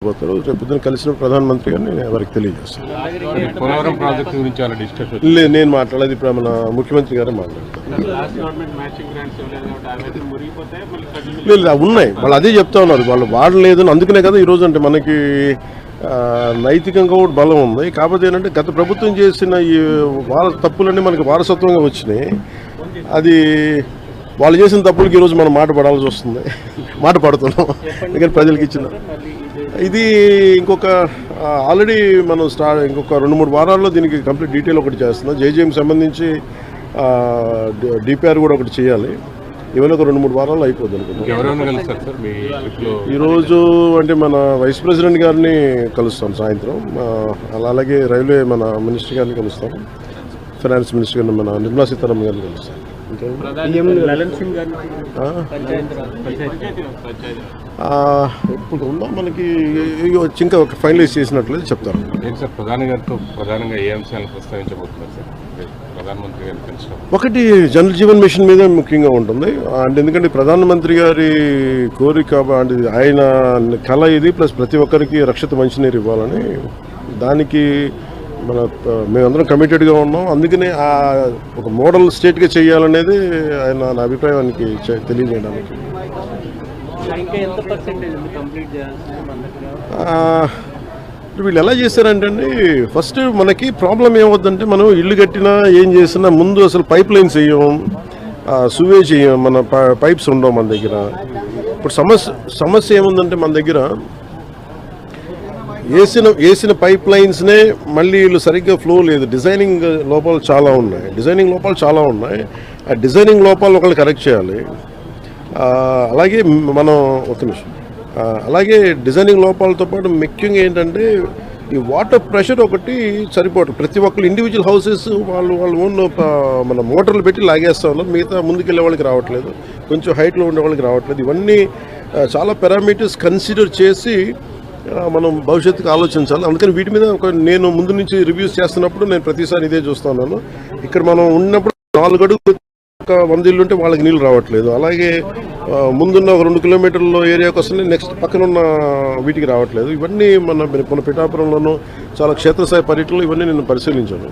పోతారు. రేపు పొద్దున కలిసిన ప్రధానమంత్రి గారిని నేను ఎవరికి తెలియజేస్తాను. లేదు, నేను మాట్లాడేది ఇప్పుడు మన ముఖ్యమంత్రి గారే మాట్లాడతారు. లేదు, ఉన్నాయి, వాళ్ళు అదే చెప్తా ఉన్నారు, వాళ్ళు వాడలేదు. అందుకనే కదా ఈరోజు అంటే మనకి నైతికంగా కూడా బలం ఉంది. కాకపోతే ఏంటంటే గత ప్రభుత్వం చేసిన ఈ తప్పులన్నీ మనకి వారసత్వంగా వచ్చినాయి. అది వాళ్ళు చేసిన తప్పులకి ఈరోజు మనం మాట పడాల్సి వస్తుంది. మాట పడుతున్నాం ఎందుకంటే ప్రజలకు ఇచ్చిన ఇది ఇంకొక ఆల్రెడీ మనం ఇంకొక 2-3 వారాల్లో దీనికి కంప్లీట్ డీటెయిల్ ఒకటి చేస్తున్నాం. జేజేఎంకి సంబంధించి డిపిఆర్ కూడా ఒకటి చేయాలి. ఇవన్నీ ఒక 2-3 వారాల్లో అయిపోద్ది అనుకుంటున్నాం. ఈరోజు అంటే మన వైస్ ప్రెసిడెంట్ గారిని కలుస్తాం సాయంత్రం. అలాగే రైల్వే మన మినిస్టర్ గారిని కలుస్తాం. ఫైనాన్స్ మినిస్టర్ గారిని మన నిర్మలా సీతారామన్ గారిని కలుస్తాం. ఇప్పుడు ఉందా మనకి ఇంకా ఫైనలైజ్ చేసినట్లయితే చెప్తారు. ప్రధానంగా ఏ అంశాలను ప్రస్తావించబోతున్నారు సార్? ప్రధానమంత్రి గారిని పెంచడం ఒకటి జల్ జీవన్ మిషన్ మీద ముఖ్యంగా ఉంటుంది. అంటే ఎందుకంటే ప్రధానమంత్రి గారి కోరిక అంటే ఆయన కళ ఇది, ప్లస్ ప్రతి ఒక్కరికి రక్షిత మంచినీరు ఇవ్వాలని, దానికి మేమందరం కమిటెడ్గా ఉన్నాం. అందుకనే ఒక మోడల్ స్టేట్గా చేయాలనేది ఆయన నా అభిప్రాయానికి తెలియజేయడానికి. వీళ్ళు ఎలా చేశారంటే అండి, ఫస్ట్ మనకి ప్రాబ్లం ఏమవుద్దంటే, మనం ఇల్లు కట్టినా ఏం చేసినా ముందు అసలు పైప్ లైన్స్ వేయం, సువేజ్ వేయం, మన పైప్స్ ఉండవు మన దగ్గర. ఇప్పుడు సమస్య ఏముందంటే మన దగ్గర వేసిన పైప్ లైన్స్నే మళ్ళీ వీళ్ళు సరిగ్గా ఫ్లో లేదు. డిజైనింగ్ లోపాలు చాలా ఉన్నాయి. ఆ డిజైనింగ్ లోపాలు ఒకళ్ళు కరెక్ట్ చేయాలి. అలాగే మనం ఒక నిమిషం, అలాగే డిజైనింగ్ లోపాలతో పాటు ముఖ్యంగా ఏంటంటే ఈ వాటర్ ప్రెషర్ ఒకటి సరిపోవట్లేదు. ప్రతి ఒక్కరు ఇండివిజువల్ హౌసెస్ వాళ్ళు ఓన్ మన మోటార్లు పెట్టి లాగేస్తా ఉన్నారు. మిగతా ముందుకెళ్ళే వాళ్ళకి రావట్లేదు, కొంచెం హైట్లో ఉండే వాళ్ళకి రావట్లేదు. ఇవన్నీ చాలా పారామీటర్స్ కన్సిడర్ చేసి మనం భవిష్యత్తుకు ఆలోచించాలి. అందుకని వీటి మీద నేను ముందు నుంచి రివ్యూస్ చేస్తున్నప్పుడు నేను ప్రతిసారి ఇదే చూస్తూ ఉన్నాను. ఇక్కడ మనం ఉన్నప్పుడు 4 అడుగులు 100 ఇల్లు ఉంటే వాళ్ళకి నీళ్ళు రావట్లేదు. అలాగే ముందున్న ఒక 2 కిలోమీటర్ల ఏరియాకి వస్తుంది, నెక్స్ట్ పక్కన ఉన్న వీటికి రావట్లేదు. ఇవన్నీ మన పిఠాపురంలోనూ చాలా క్షేత్రస్థాయి పర్యటనలు ఇవన్నీ నేను పరిశీలించాను.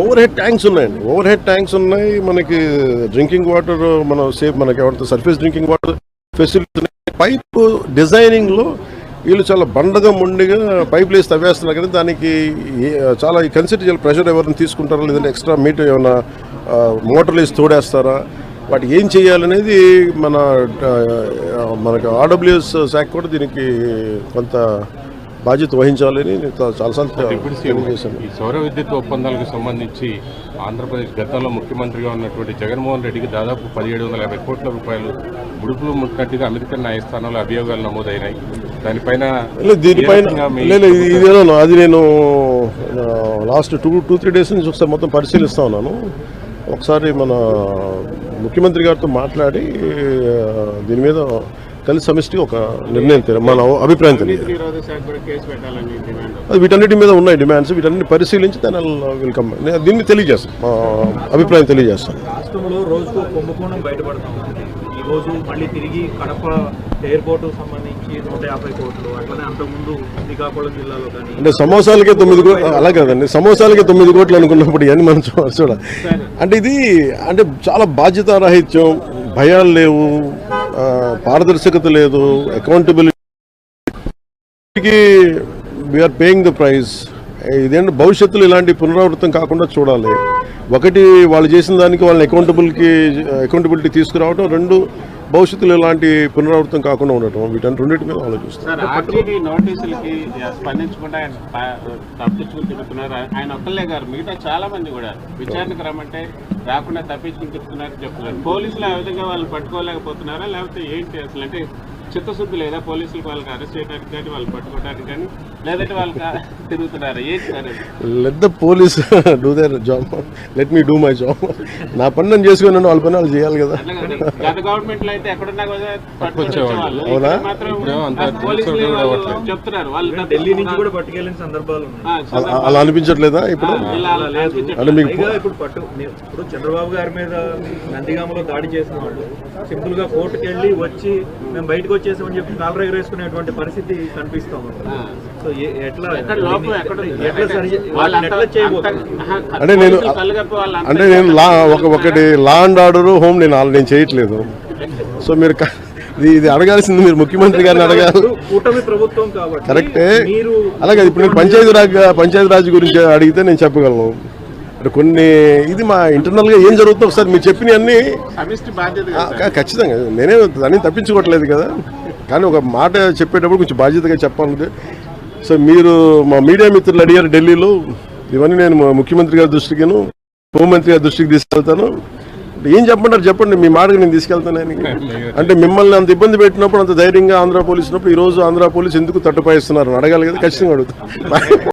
ఓవర్ హెడ్ ట్యాంక్స్ ఉన్నాయి. మనకి డ్రింకింగ్ వాటర్ మనకి ఎవరితో surface drinking water facility. Pipe డిజైనింగ్లో వీళ్ళు చాలా బండగా మొండిగా పైప్ వేసి తవ్వేస్తున్నారు కానీ దానికి చాలా కన్సిడర్ చేయాలి. ప్రెషర్ ఎవరిని తీసుకుంటారా, లేదంటే ఎక్స్ట్రా మీటర్ ఏమైనా మోటార్లు వేసి తోడేస్తారా, వాటి ఏం చేయాలనేది మనకి ఆర్డబ్ల్యూఎస్ శాఖ కూడా దీనికి కొంత బాధ్యత వహించాలని చాలాసార్లు తెలియజేశాను. ఈ సౌర విద్యుత్ ఒప్పందాలకు సంబంధించి ఆంధ్రప్రదేశ్ గతంలో ముఖ్యమంత్రిగా ఉన్నటువంటి జగన్మోహన్ రెడ్డికి దాదాపు 1750 కోట్ల రూపాయలు ముడుపులు ముట్టినట్టుగా అమెరికన్ న్యాయస్థానంలో అభియోగాలు నమోదైనాయి. దీనిపైన అది నేను లాస్ట్ 2-3 డేస్ నుంచి ఒకసారి మొత్తం పరిశీలిస్తా ఉన్నాను. ఒకసారి మన ముఖ్యమంత్రి గారితో మాట్లాడి దీని మీద కలిసి సమిష్టిగా ఒక నిర్ణయం మన అభిప్రాయం తెలియదు. వీటన్నిటి మీద ఉన్నాయి డిమాండ్స్, వీటన్నిటి పరిశీలించి దాని వెల్కమ్ దీన్ని తెలియజేస్తాను, అభిప్రాయం తెలియజేస్తాను. రాష్ట్రంలో రోజుకు కుంభకోణం బయటపడుతుంది. ఈరోజు మళ్ళీ తిరిగి కడప ఎయిర్పోర్టు సంబంధించి 150 కోట్లు, అట్లనే అంతకుముందు శ్రీకాకుళం జిల్లాలో కానీ అంటే సమోసాలకే 9 కోట్లు, అలా కదండి, సమోసాలకే 9 కోట్లు అనుకున్నప్పుడు ఇవన్నీ మనం చూడ అంటే ఇది అంటే చాలా బాధ్యతారాహిత్యం, భయాలు లేవు, పారదర్శకత లేదు, అకౌంటబిలిటీకి వీఆర్ పేయింగ్ ద ప్రైస్. ఇదేంటి భవిష్యత్తులో ఇలాంటి పునరావృతం కాకుండా చూడాలి. ఒకటి వాళ్ళు చేసిన దానికి వాళ్ళని అకౌంటబిలిటీ తీసుకురావడం, 2 భవిష్యత్తులో ఇలాంటి పునరావృతం కాకుండా ఉండటం, వీటన్ని రెండింటి మీద ఆలోచిస్తారు. నోటీసులకి స్పందించకుండా తప్పించుకుని తిరుగుతున్నారు. ఆయన ఒక్కళ్ళే గారు, మిగతా చాలా మంది కూడా విచారణకు రమ్మంటే రాకుండా తప్పించుకుని తిరుగుతున్నారని చెప్తున్నారు. పోలీసులు ఆ విధంగా వాళ్ళు పట్టుకోలేకపోతున్నారా, లేకపోతే ఏంటి అసలు? అంటే చిత్తశుద్ధి లేదా పోలీసులకు వాళ్ళకి అరెస్ట్ చేయడానికి కానీ వాళ్ళు పట్టుకోవడానికి కానీ, లేదంటే వాళ్ళకి తిరుగుతున్నారా? ఏంటి sir? Let the police do their job, let me do my job. నా పని నేను చేసుకుని వాళ్ళ పని వాళ్ళు చేయాలి కదా. గత గవర్నమెంట్ లో అయితే ఎక్కడున్నా కూడా పట్టుకొచ్చేవాళ్ళు, చెప్తున్నారు వాళ్ళు ఢిల్లీ నుంచి కూడా పట్టుకెళ్ళిన సందర్భాలు అలా అనిపించట్లేదా ఇప్పుడు? ఇప్పుడు చంద్రబాబు గారి మీద నందిగామలో దాడి చేసిన వాళ్ళు సింపుల్ గా కోర్టుకు వెళ్ళి వచ్చి మేము బయటకు వచ్చేసామని చెప్పి కాలర్ ఎగరేసుకునేటువంటి పరిస్థితి కనిపిస్తా ఉంది. సో ఎట్లా ఎక్కడ లోపం ఎక్కడ ఉంది? ఎట్లా సరి వాళ్ళు ఎట్లా చేయబోతున్నారు? అంటే నేను అంటే నేను ఒకటి లా అండ్ ఆర్డర్ హోమ్ నేను చేయట్లేదు. సో మీరు ఇది అడగాల్సింది మీరు ముఖ్యమంత్రి గారిని అడగాలి. కూటమి ప్రభుత్వం కాబట్టి కరెక్టే. మీరు అలాగే ఇప్పుడు నేను పంచాయతీ రాజ్ గురించి అడిగితే నేను చెప్పగలను. అంటే కొన్ని ఇది మా ఇంటర్నల్గా ఏం జరుగుతుందో ఒకసారి మీరు చెప్పిన అన్ని సమిష్టి బాధ్యత కదా సార్. ఖచ్చితంగా నేనే దాన్ని తప్పించుకోవట్లేదు కదా, కానీ ఒక మాట చెప్పేటప్పుడు కొంచెం బాధ్యతగా చెప్పాలి. సో మీరు మా మీడియా మిత్రులు అడిగారు ఢిల్లీలో, ఇవన్నీ నేను ముఖ్యమంత్రి గారి దృష్టికిను హోంమంత్రి గారి దృష్టికి తీసుకెళ్తాను. ఏం చెప్పంటారు చెప్పండి, మీ మాటకు నేను తీసుకెళ్తాను. అంటే మిమ్మల్ని అంత ఇబ్బంది పెట్టినప్పుడు, అంత ధైర్యంగా ఆంధ్ర పోలీసు ఉన్నప్పుడు ఈరోజు ఆంధ్ర పోలీసు ఎందుకు తట్టుపాయిస్తున్నారు అడగాలి కదా, ఖచ్చితంగా అడుగుతాను.